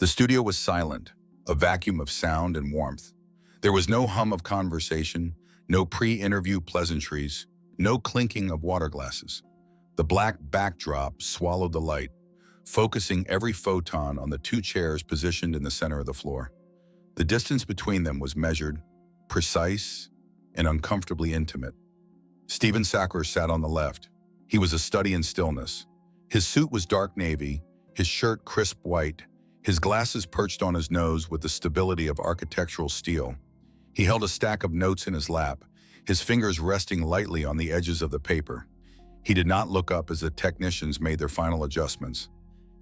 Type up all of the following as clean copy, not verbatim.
The studio was silent, a vacuum of sound and warmth. There was no hum of conversation, no pre-interview pleasantries, no clinking of water glasses. The black backdrop swallowed the light, focusing every photon on the two chairs positioned in the center of the floor. The distance between them was measured, precise, and uncomfortably intimate. Stephen Sackur sat on the left. He was a study in stillness. His suit was dark navy, his shirt crisp white, his glasses perched on his nose with the stability of architectural steel. He held a stack of notes in his lap, his fingers resting lightly on the edges of the paper. He did not look up as the technicians made their final adjustments.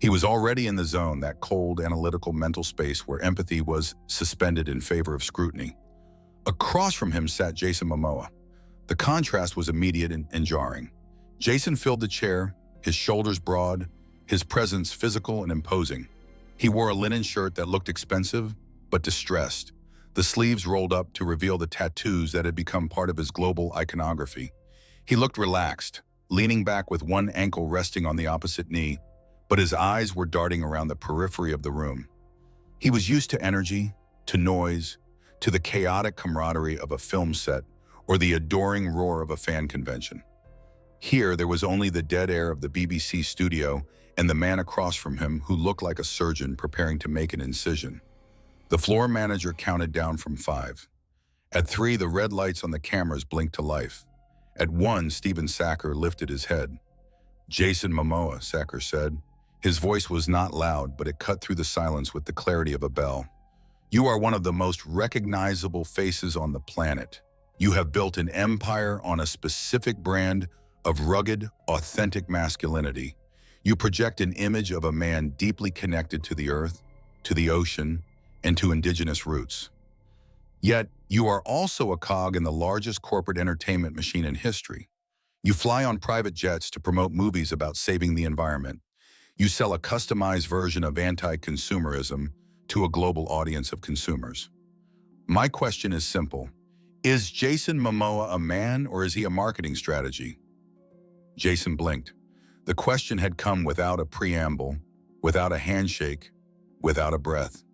He was already in the zone, that cold, analytical mental space where empathy was suspended in favor of scrutiny. Across from him sat Jason Momoa. The contrast was immediate and jarring. Jason filled the chair, his shoulders broad, his presence physical and imposing. He wore a linen shirt that looked expensive, but distressed, the sleeves rolled up to reveal the tattoos that had become part of his global iconography. He looked relaxed, leaning back with one ankle resting on the opposite knee, but his eyes were darting around the periphery of the room. He was used to energy, to noise, to the chaotic camaraderie of a film set or the adoring roar of a fan convention. Here, there was only the dead air of the BBC studio and the man across from him who looked like a surgeon preparing to make an incision. The floor manager counted down from 5. At 3, the red lights on the cameras blinked to life. At 1, Stephen Sackur lifted his head. "Jason Momoa," Sackur said. His voice was not loud, but it cut through the silence with the clarity of a bell. "You are one of the most recognizable faces on the planet. You have built an empire on a specific brand of rugged, authentic masculinity. You project an image of a man deeply connected to the earth, to the ocean, and to indigenous roots. Yet, you are also a cog in the largest corporate entertainment machine in history. You fly on private jets to promote movies about saving the environment. You sell a customized version of anti-consumerism to a global audience of consumers. My question is simple. Is Jason Momoa a man or is he a marketing strategy?" Jason blinked. The question had come without a preamble, without a handshake, without a breath.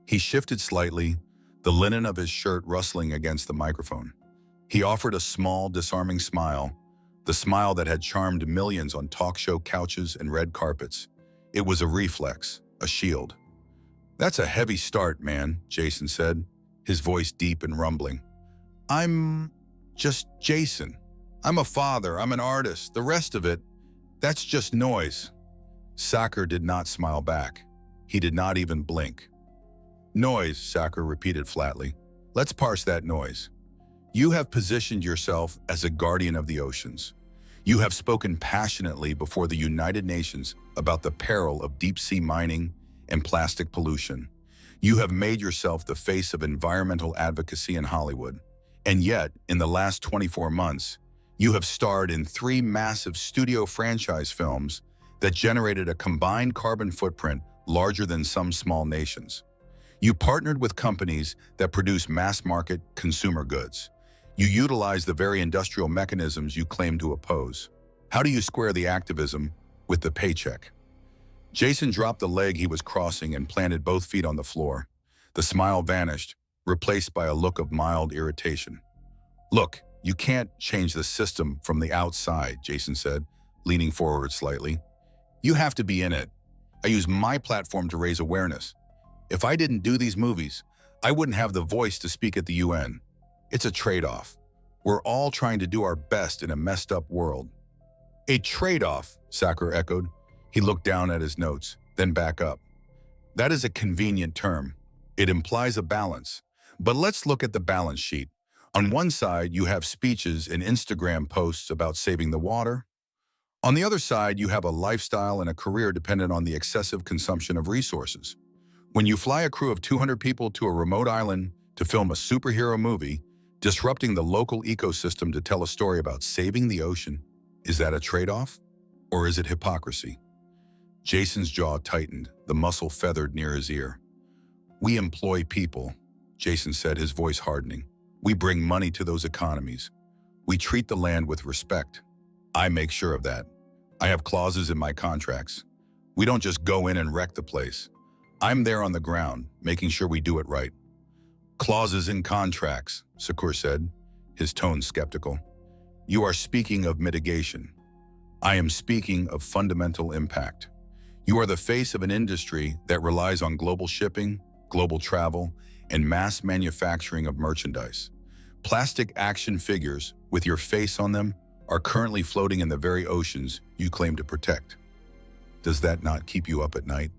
He shifted slightly, the linen of his shirt rustling against the microphone. He offered a small, disarming smile, the smile that had charmed millions on talk show couches and red carpets. It was a reflex, a shield. "That's a heavy start, man," Jason said, his voice deep and rumbling. "I'm just Jason. I'm a father, I'm an artist. The rest of it, that's just noise." Sackur did not smile back. He did not even blink. "Noise," Sackur repeated flatly. "Let's parse that noise. You have positioned yourself as a guardian of the oceans. You have spoken passionately before the United Nations about the peril of deep-sea mining and plastic pollution. You have made yourself the face of environmental advocacy in Hollywood. And yet, in the last 24 months, you have starred in 3 massive studio franchise films that generated a combined carbon footprint larger than some small nations. You partnered with companies that produce mass-market consumer goods. You utilize the very industrial mechanisms you claim to oppose. How do you square the activism with the paycheck?" Jason dropped the leg he was crossing and planted both feet on the floor. The smile vanished, replaced by a look of mild irritation. "Look, you can't change the system from the outside," Jason said, leaning forward slightly. "You have to be in it. I use my platform to raise awareness. If I didn't do these movies, I wouldn't have the voice to speak at the UN. It's a trade-off. We're all trying to do our best in a messed-up world." "A trade-off," Sackur echoed. He looked down at his notes, then back up. "That is a convenient term. It implies a balance. But let's look at the balance sheet. On one side, you have speeches and Instagram posts about saving the water. On the other side, you have a lifestyle and a career dependent on the excessive consumption of resources. When you fly a crew of 200 people to a remote island to film a superhero movie, disrupting the local ecosystem to tell a story about saving the ocean, is that a trade-off? Or is it hypocrisy?" Jason's jaw tightened, the muscle feathered near his ear. "We employ people," Jason said, his voice hardening. "We bring money to those economies. We treat the land with respect. I make sure of that. I have clauses in my contracts. We don't just go in and wreck the place. I'm there on the ground, making sure we do it right. Clauses in contracts, Sackur said, his tone skeptical. You are speaking of mitigation. I am speaking of fundamental impact. You are the face of an industry that relies on global shipping, global travel, and mass manufacturing of merchandise. Plastic action figures with your face on them are currently floating in the very oceans you claim to protect. Does that not keep you up at night?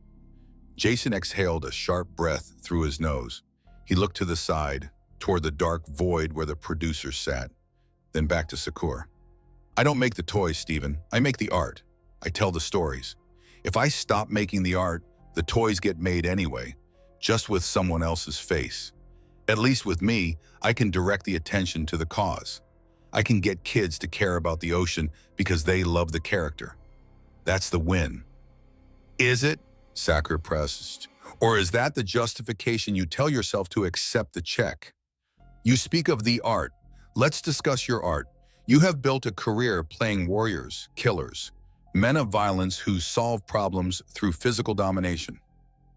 Jason exhaled a sharp breath through his nose. He looked to the side, toward the dark void where the producers sat, then back to Sackur. I don't make the toys, Stephen. I make the art. I tell the stories. If I stop making the art, the toys get made anyway, just with someone else's face. At least with me, I can direct the attention to the cause. I can get kids to care about the ocean because they love the character. That's the win. Is it? Sackur pressed. Or is that the justification you tell yourself to accept the check? You speak of the art. Let's discuss your art. You have built a career playing warriors, killers, men of violence who solve problems through physical domination.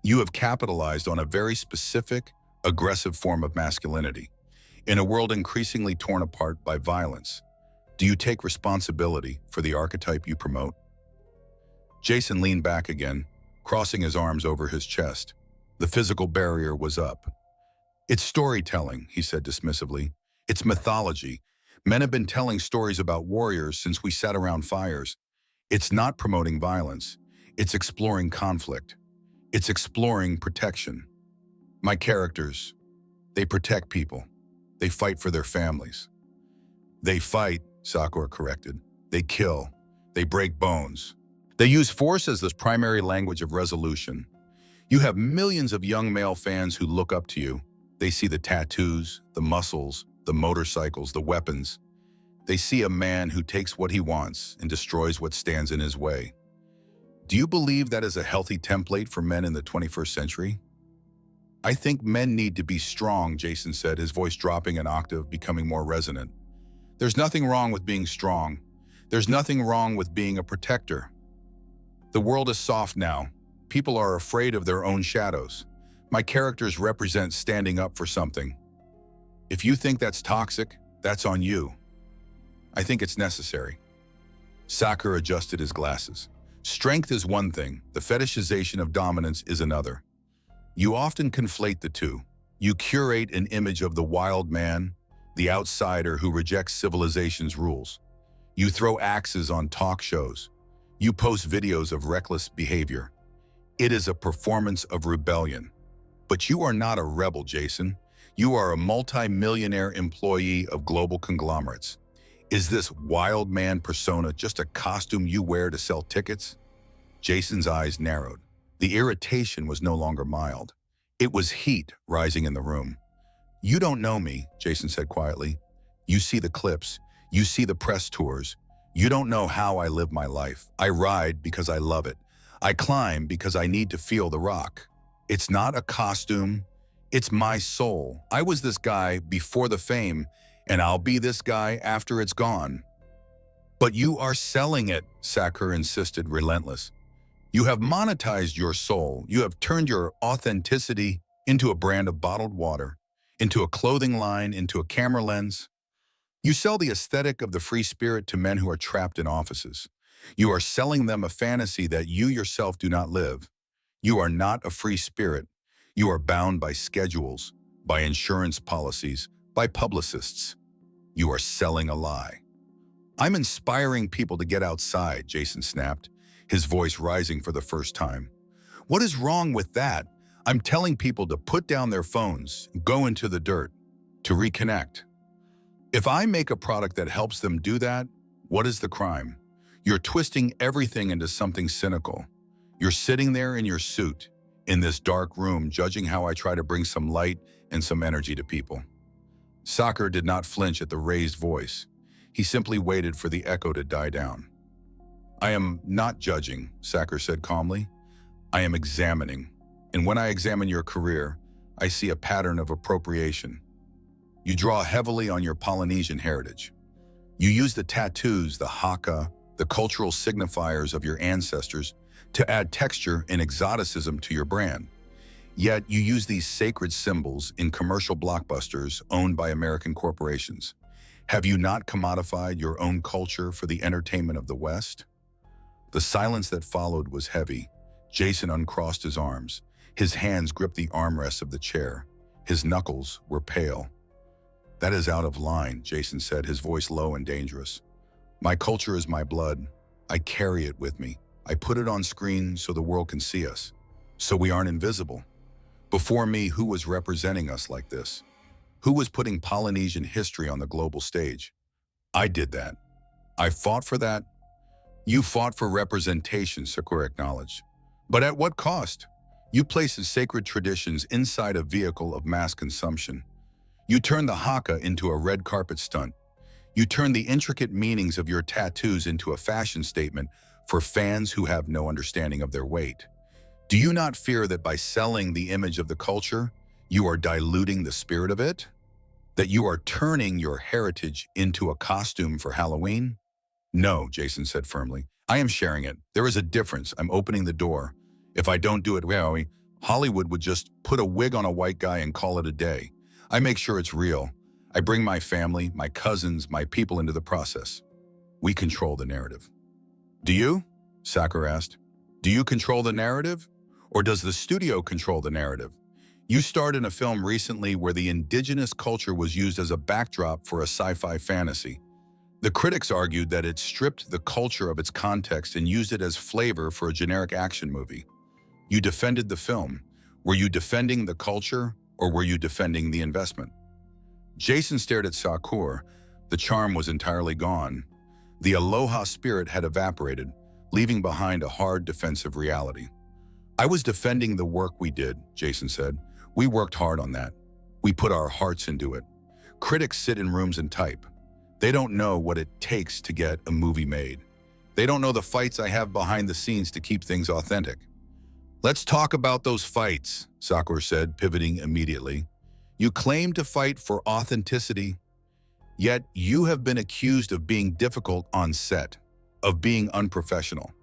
You have capitalized on a very specific, aggressive form of masculinity. In a world increasingly torn apart by violence, do you take responsibility for the archetype you promote? Jason leaned back again, crossing his arms over his chest. The physical barrier was up. It's storytelling, he said dismissively. It's mythology. Men have been telling stories about warriors since we sat around fires. It's not promoting violence. It's exploring conflict. It's exploring protection. My characters, they protect people. They fight for their families. They fight, Sackur corrected. They kill. They break bones. They use force as the primary language of resolution. You have millions of young male fans who look up to you. They see the tattoos, the muscles, the motorcycles, the weapons. They see a man who takes what he wants and destroys what stands in his way. Do you believe that is a healthy template for men in the 21st century? I think men need to be strong, Jason said, his voice dropping an octave, becoming more resonant. There's nothing wrong with being strong. There's nothing wrong with being a protector. The world is soft now. People are afraid of their own shadows. My characters represent standing up for something. If you think that's toxic, that's on you. I think it's necessary. Sackur adjusted his glasses. Strength is one thing, the fetishization of dominance is another. You often conflate the two. You curate an image of the wild man, the outsider who rejects civilization's rules. You throw axes on talk shows. You post videos of reckless behavior. It is a performance of rebellion. But you are not a rebel, Jason. You are a multi-millionaire employee of global conglomerates. Is this wild man persona just a costume you wear to sell tickets? Jason's eyes narrowed. The irritation was no longer mild. It was heat rising in the room. You don't know me, Jason said quietly. You see the clips. You see the press tours. You don't know how I live my life. I ride because I love it. I climb because I need to feel the rock. It's not a costume. It's my soul. I was this guy before the fame, and I'll be this guy after it's gone. But you are selling it, Sackur insisted, relentless. You have monetized your soul. You have turned your authenticity into a brand of bottled water, into a clothing line, into a camera lens. You sell the aesthetic of the free spirit to men who are trapped in offices. You are selling them a fantasy that you yourself do not live. You are not a free spirit. You are bound by schedules, by insurance policies, by publicists. You are selling a lie. I'm inspiring people to get outside, Jason snapped, his voice rising for the first time. What is wrong with that? I'm telling people to put down their phones, go into the dirt, to reconnect. If I make a product that helps them do that, what is the crime? You're twisting everything into something cynical. You're sitting there in your suit, in this dark room, judging how I try to bring some light and some energy to people. Sackur did not flinch at the raised voice. He simply waited for the echo to die down. I am not judging, Sackur said calmly. I am examining. And when I examine your career, I see a pattern of appropriation. You draw heavily on your Polynesian heritage. You use the tattoos, the haka, the cultural signifiers of your ancestors to add texture and exoticism to your brand. Yet you use these sacred symbols in commercial blockbusters owned by American corporations. Have you not commodified your own culture for the entertainment of the West? The silence that followed was heavy. Jason uncrossed his arms. His hands gripped the armrests of the chair. His knuckles were pale. "That is out of line," Jason said, his voice low and dangerous. "My culture is my blood. I carry it with me. I put it on screen so the world can see us, so we aren't invisible. Before me, who was representing us like this? Who was putting Polynesian history on the global stage? I did that. I fought for that. You fought for representation," Sackur acknowledged. "But at what cost? You placed sacred traditions inside a vehicle of mass consumption. You turned the haka into a red carpet stunt. You turned the intricate meanings of your tattoos into a fashion statement for fans who have no understanding of their weight. Do you not fear that by selling the image of the culture, you are diluting the spirit of it? That you are turning your heritage into a costume for Halloween?" "No," Jason said firmly. "I am sharing it. There is a difference. I'm opening the door. If I don't do it well, Hollywood would just put a wig on a white guy and call it a day. I make sure it's real. I bring my family, my cousins, my people into the process. We control the narrative." "Do you?" Sackur asked. "Do you control the narrative? Or does the studio control the narrative? You starred in a film recently where the indigenous culture was used as a backdrop for a sci-fi fantasy. The critics argued that it stripped the culture of its context and used it as flavor for a generic action movie. You defended the film. Were you defending the culture, or were you defending the investment?" Jason stared at Sackur. The charm was entirely gone. The aloha spirit had evaporated, leaving behind a hard defensive reality. "I was defending the work we did," Jason said. "We worked hard on that. We put our hearts into it. Critics sit in rooms and type. They don't know what it takes to get a movie made. They don't know the fights I have behind the scenes to keep things authentic." "Let's talk about those fights," Sackur said, pivoting immediately. "You claim to fight for authenticity, yet you have been accused of being difficult on set, of being unprofessional.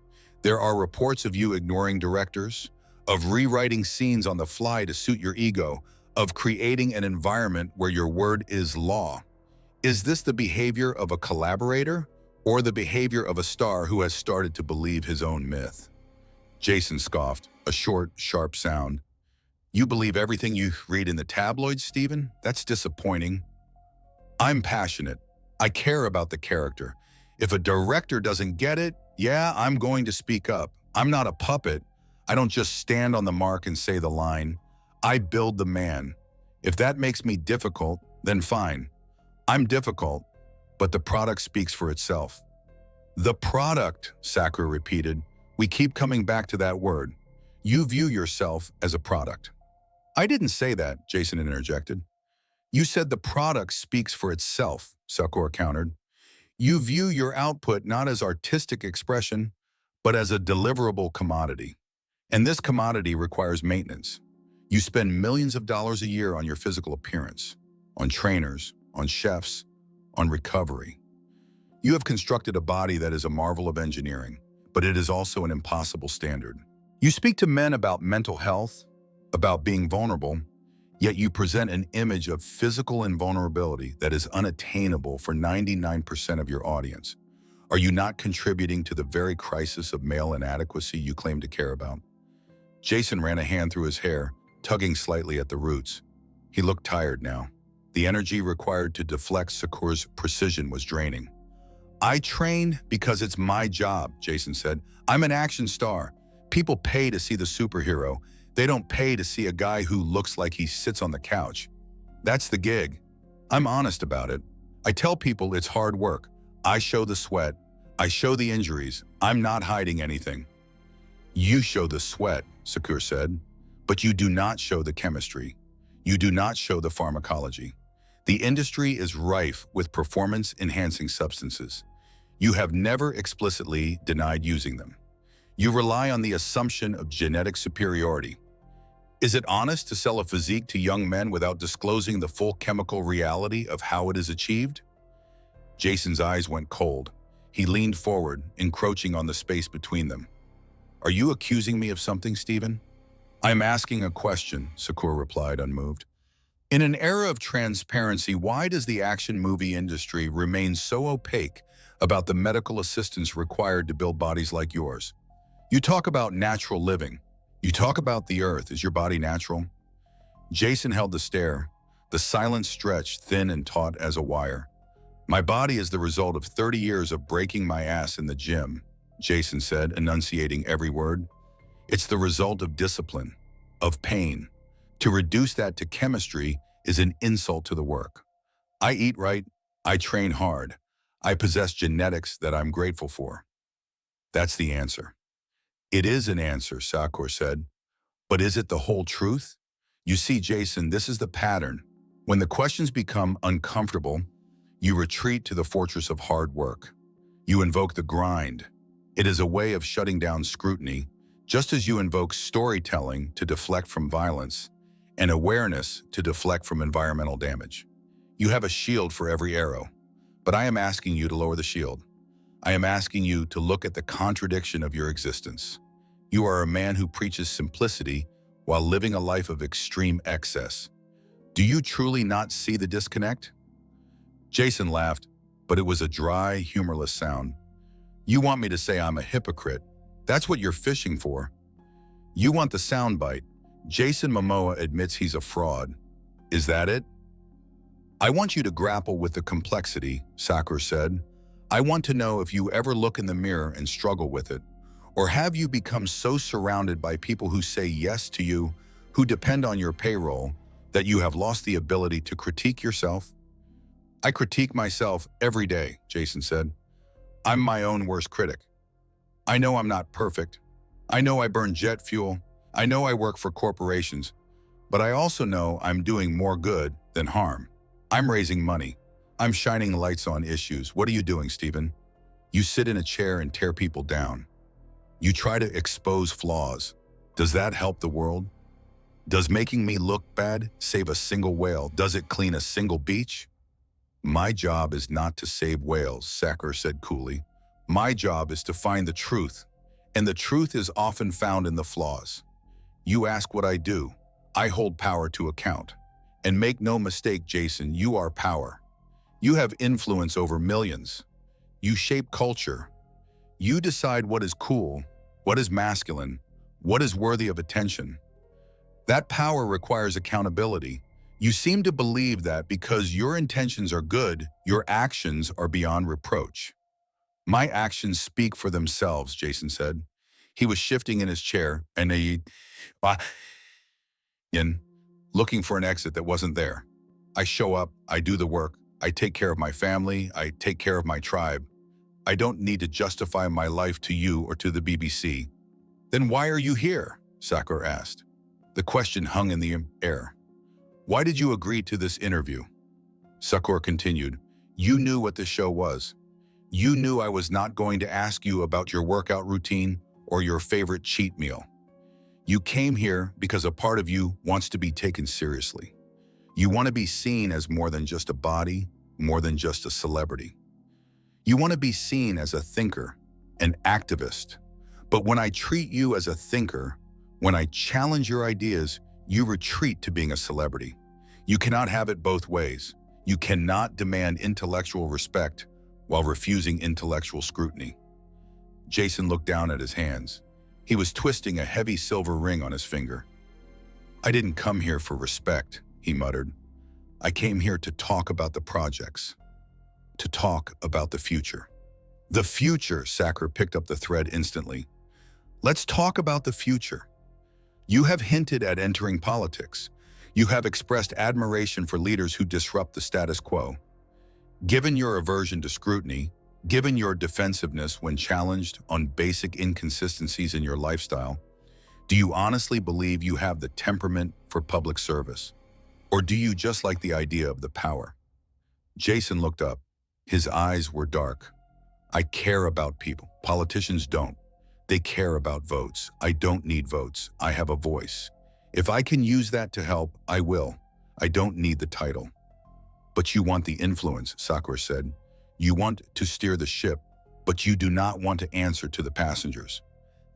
There are reports of you ignoring directors, of rewriting scenes on the fly to suit your ego, of creating an environment where your word is law. Is this the behavior of a collaborator or the behavior of a star who has started to believe his own myth?" Jason scoffed, a short, sharp sound. "You believe everything you read in the tabloids, Stephen? That's disappointing. I'm passionate. I care about the character. If a director doesn't get it, yeah, I'm going to speak up. I'm not a puppet. I don't just stand on the mark and say the line. I build the man. If that makes me difficult, then fine. I'm difficult, but the product speaks for itself." "The product," Sackur repeated. "We keep coming back to that word. You view yourself as a product." "I didn't say that," Jason interjected. "You said the product speaks for itself," Sackur countered. "You view your output not as artistic expression, but as a deliverable commodity. And this commodity requires maintenance. You spend millions of dollars a year on your physical appearance, on trainers, on chefs, on recovery. You have constructed a body that is a marvel of engineering, but it is also an impossible standard. You speak to men about mental health, about being vulnerable, yet you present an image of physical invulnerability that is unattainable for 99% of your audience. Are you not contributing to the very crisis of male inadequacy you claim to care about?" Jason ran a hand through his hair, tugging slightly at the roots. He looked tired now. The energy required to deflect Sackur's precision was draining. "I train because it's my job," Jason said. "I'm an action star. People pay to see the superhero. They don't pay to see a guy who looks like he sits on the couch. That's the gig. I'm honest about it. I tell people it's hard work. I show the sweat. I show the injuries. I'm not hiding anything." "You show the sweat," Sackur said, "but you do not show the chemistry. You do not show the pharmacology. The industry is rife with performance-enhancing substances. You have never explicitly denied using them. You rely on the assumption of genetic superiority. Is it honest to sell a physique to young men without disclosing the full chemical reality of how it is achieved?" Jason's eyes went cold. He leaned forward, encroaching on the space between them. "Are you accusing me of something, Stephen?" I'm asking a question, Sackur replied, unmoved. In an era of transparency, why does the action movie industry remain so opaque about the medical assistance required to build bodies like yours? You talk about natural living. You talk about the earth. Is your body natural? Jason held the stare, the silence stretched thin and taut as a wire. My body is the result of 30 years of breaking my ass in the gym, Jason said, enunciating every word. It's the result of discipline, of pain. To reduce that to chemistry is an insult to the work. I eat right, I train hard, I possess genetics that I'm grateful for. That's the answer. It is an answer, Sackur said. But is it the whole truth? You see, Jason, this is the pattern. When the questions become uncomfortable, you retreat to the fortress of hard work. You invoke the grind. It is a way of shutting down scrutiny, just as you invoke storytelling to deflect from violence and awareness to deflect from environmental damage. You have a shield for every arrow, but I am asking you to lower the shield. I am asking you to look at the contradiction of your existence. You are a man who preaches simplicity while living a life of extreme excess. Do you truly not see the disconnect? Jason laughed, but it was a dry, humorless sound. You want me to say I'm a hypocrite? That's what you're fishing for. You want the soundbite. Jason Momoa admits he's a fraud. Is that it? I want you to grapple with the complexity, Sackur said. I want to know if you ever look in the mirror and struggle with it. Or have you become so surrounded by people who say yes to you, who depend on your payroll, that you have lost the ability to critique yourself? I critique myself every day, Jason said. I'm my own worst critic. I know I'm not perfect. I know I burn jet fuel. I know I work for corporations. But I also know I'm doing more good than harm. I'm raising money. I'm shining lights on issues. What are you doing, Stephen? You sit in a chair and tear people down. You try to expose flaws. Does that help the world? Does making me look bad save a single whale? Does it clean a single beach? My job is not to save whales, Sackur said coolly. My job is to find the truth, and the truth is often found in the flaws. You ask what I do. I hold power to account. And make no mistake, Jason, you are power. You have influence over millions. You shape culture. You decide what is cool, what is masculine, what is worthy of attention. That power requires accountability. You seem to believe that because your intentions are good, your actions are beyond reproach. My actions speak for themselves, Jason said. He was shifting in his chair and looking for an exit that wasn't there. I show up, I do the work, I take care of my family, I take care of my tribe. I don't need to justify my life to you or to the BBC. Then why are you here? Sackur asked. The question hung in the air. Why did you agree to this interview? Sackur continued. You knew what this show was. You knew I was not going to ask you about your workout routine or your favorite cheat meal. You came here because a part of you wants to be taken seriously. You want to be seen as more than just a body, more than just a celebrity. You want to be seen as a thinker, an activist. But when I treat you as a thinker, when I challenge your ideas, you retreat to being a celebrity. You cannot have it both ways. You cannot demand intellectual respect while refusing intellectual scrutiny. Jason looked down at his hands. He was twisting a heavy silver ring on his finger. I didn't come here for respect, he muttered. I came here to talk about the projects, to talk about the future. The future, Sackur picked up the thread instantly. Let's talk about the future. You have hinted at entering politics. You have expressed admiration for leaders who disrupt the status quo. Given your aversion to scrutiny, given your defensiveness when challenged on basic inconsistencies in your lifestyle, do you honestly believe you have the temperament for public service? Or do you just like the idea of the power? Jason looked up. His eyes were dark. I care about people. Politicians don't. They care about votes. I don't need votes. I have a voice. If I can use that to help, I will. I don't need the title. But you want the influence, Sackur said. You want to steer the ship, but you do not want to answer to the passengers.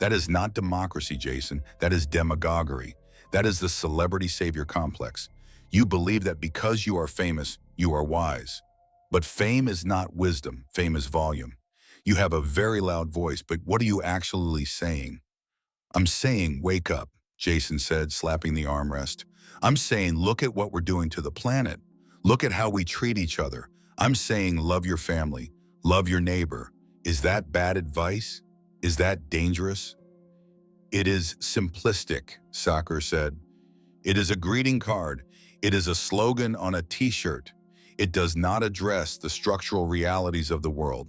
That is not democracy, Jason. That is demagoguery. That is the celebrity savior complex. You believe that because you are famous, you are wise. But fame is not wisdom. Fame is volume. You have a very loud voice, but what are you actually saying? I'm saying, wake up, Jason said, slapping the armrest. I'm saying, look at what we're doing to the planet. Look at how we treat each other. I'm saying, love your family, love your neighbor. Is that bad advice? Is that dangerous? It is simplistic, Sackur said. It is a greeting card. It is a slogan on a t-shirt. It does not address the structural realities of the world.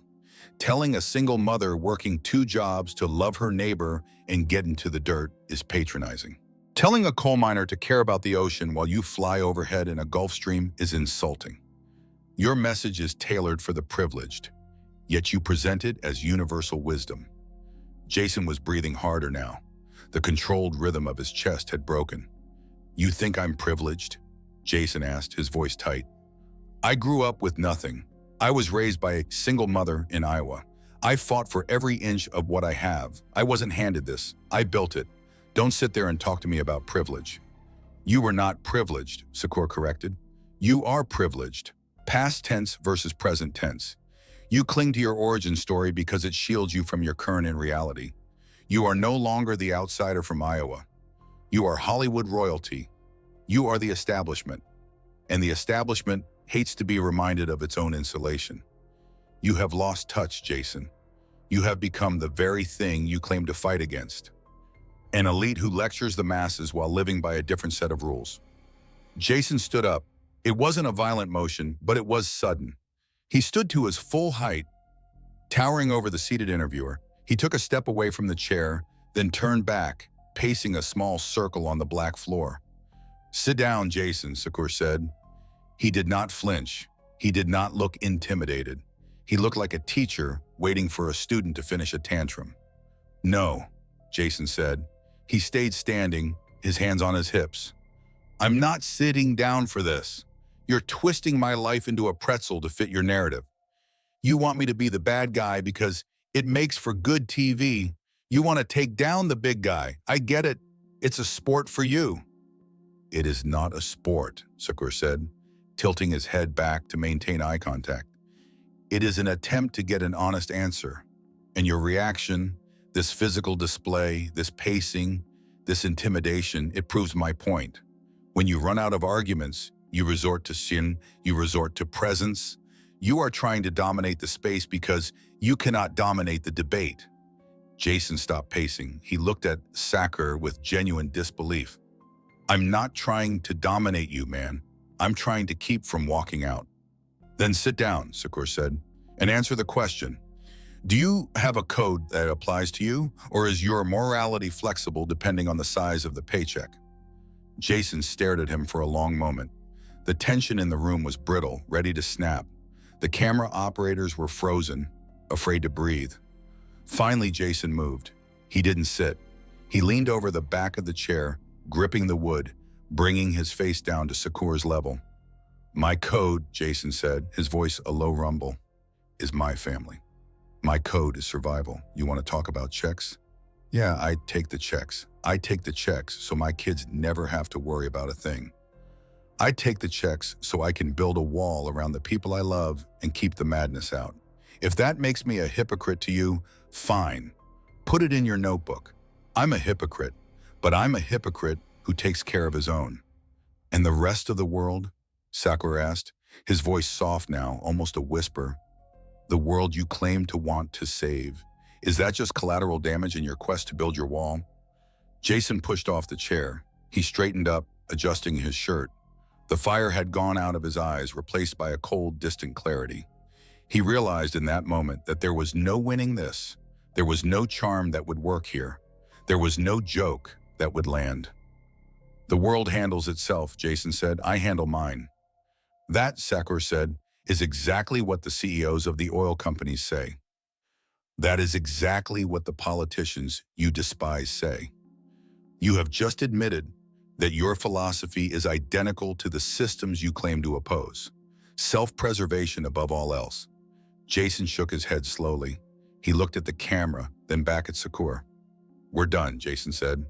Telling a single mother working 2 jobs to love her neighbor and get into the dirt is patronizing. Telling a coal miner to care about the ocean while you fly overhead in a Gulf Stream is insulting. Your message is tailored for the privileged, yet you present it as universal wisdom. Jason was breathing harder now. The controlled rhythm of his chest had broken. You think I'm privileged? Jason asked, his voice tight. I grew up with nothing. I was raised by a single mother in Iowa. I fought for every inch of what I have. I wasn't handed this. I built it. Don't sit there and talk to me about privilege. You were not privileged, Sackur corrected. You are privileged. Past tense versus present tense. You cling to your origin story because it shields you from your current reality. You are no longer the outsider from Iowa. You are Hollywood royalty. You are the establishment. And the establishment hates to be reminded of its own insulation. You have lost touch, Jason. You have become the very thing you claim to fight against. An elite who lectures the masses while living by a different set of rules. Jason stood up. It wasn't a violent motion, but it was sudden. He stood to his full height, towering over the seated interviewer. He took a step away from the chair, then turned back, pacing a small circle on the black floor. Sit down, Jason, Sackur said. He did not flinch. He did not look intimidated. He looked like a teacher waiting for a student to finish a tantrum. No, Jason said. He stayed standing, his hands on his hips. I'm not sitting down for this. You're twisting my life into a pretzel to fit your narrative. You want me to be the bad guy because it makes for good TV. You want to take down the big guy. I get it. It's a sport for you. It is not a sport, Sackur said, tilting his head back to maintain eye contact. It is an attempt to get an honest answer. And your reaction, this physical display, this pacing, this intimidation, it proves my point. When you run out of arguments, you resort to sin, you resort to presence. You are trying to dominate the space because you cannot dominate the debate. Jason stopped pacing. He looked at Sackur with genuine disbelief. I'm not trying to dominate you, man. I'm trying to keep from walking out. Then sit down, Sackur said, and answer the question. Do you have a code that applies to you, or is your morality flexible depending on the size of the paycheck? Jason stared at him for a long moment. The tension in the room was brittle, ready to snap. The camera operators were frozen, afraid to breathe. Finally, Jason moved. He didn't sit. He leaned over the back of the chair, gripping the wood, bringing his face down to Sackur's level. My code, Jason said, his voice a low rumble, is my family. My code is survival. You want to talk about checks? Yeah, I take the checks. I take the checks so my kids never have to worry about a thing. I take the checks so I can build a wall around the people I love and keep the madness out. If that makes me a hypocrite to you, fine. Put it in your notebook. I'm a hypocrite, but I'm a hypocrite who takes care of his own. And the rest of the world? Sackur asked, his voice soft now, almost a whisper. The world you claim to want to save. Is that just collateral damage in your quest to build your wall? Jason pushed off the chair. He straightened up, adjusting his shirt. The fire had gone out of his eyes, replaced by a cold, distant clarity. He realized in that moment that there was no winning this. There was no charm that would work here. There was no joke that would land. The world handles itself, Jason said. I handle mine. That, Sackur said, is exactly what the CEOs of the oil companies say. That is exactly what the politicians you despise say. You have just admitted that your philosophy is identical to the systems you claim to oppose. Self-preservation above all else. Jason shook his head slowly. He looked at the camera, then back at Sackur. "We're done," Jason said.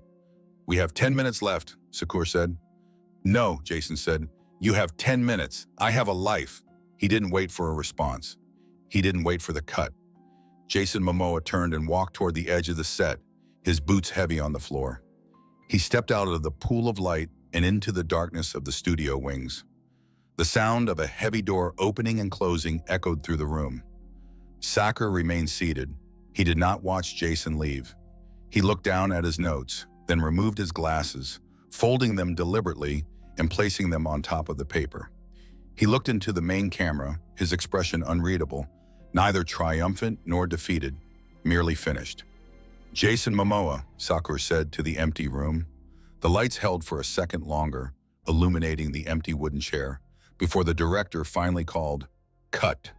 "We have 10 minutes left," Sackur said. "No," Jason said. "You have 10 minutes. I have a life." He didn't wait for a response. He didn't wait for the cut. Jason Momoa turned and walked toward the edge of the set, his boots heavy on the floor. He stepped out of the pool of light and into the darkness of the studio wings. The sound of a heavy door opening and closing echoed through the room. Sackur remained seated. He did not watch Jason leave. He looked down at his notes, then removed his glasses, folding them deliberately and placing them on top of the paper. He looked into the main camera, his expression unreadable, neither triumphant nor defeated, merely finished. "Jason Momoa," Sackur said to the empty room. The lights held for a second longer, illuminating the empty wooden chair, before the director finally called, "Cut."